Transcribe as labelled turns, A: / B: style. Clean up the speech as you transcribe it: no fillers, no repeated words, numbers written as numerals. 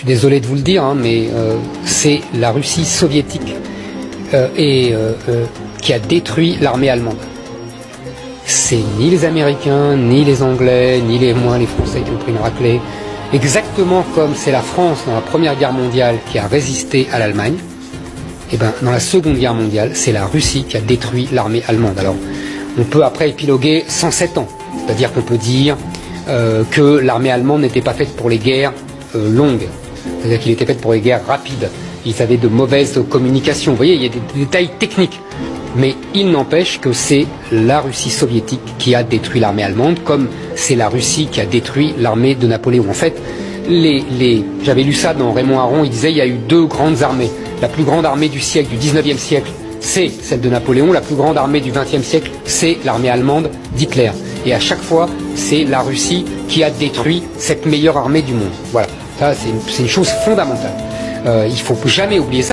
A: suis désolé de vous le dire, hein, mais c'est la Russie soviétique qui a détruit l'armée allemande. C'est ni les Américains, ni les Anglais, ni les Français qui ont pris une raclée. Exactement comme c'est la France dans la Première Guerre mondiale qui a résisté à l'Allemagne, et ben dans la Seconde Guerre mondiale, c'est la Russie qui a détruit l'armée allemande. Alors, on peut après épiloguer 107 ans, c'est-à-dire qu'on peut dire que l'armée allemande n'était pas faite pour les guerres longues, c'est-à-dire qu'il était faite pour les guerres rapides. Ils avaient de mauvaises communications. Vous voyez, il y a des détails techniques. Mais il n'empêche que c'est la Russie soviétique qui a détruit l'armée allemande, comme c'est la Russie qui a détruit l'armée de Napoléon. En fait, j'avais lu ça dans Raymond Aron, il disait il y a eu deux grandes armées. La plus grande armée du siècle, du 19e siècle, c'est celle de Napoléon. La plus grande armée du 20e siècle, c'est l'armée allemande d'Hitler. Et à chaque fois, c'est la Russie qui a détruit cette meilleure armée du monde. Voilà, ça c'est une chose fondamentale. Il ne faut jamais oublier ça.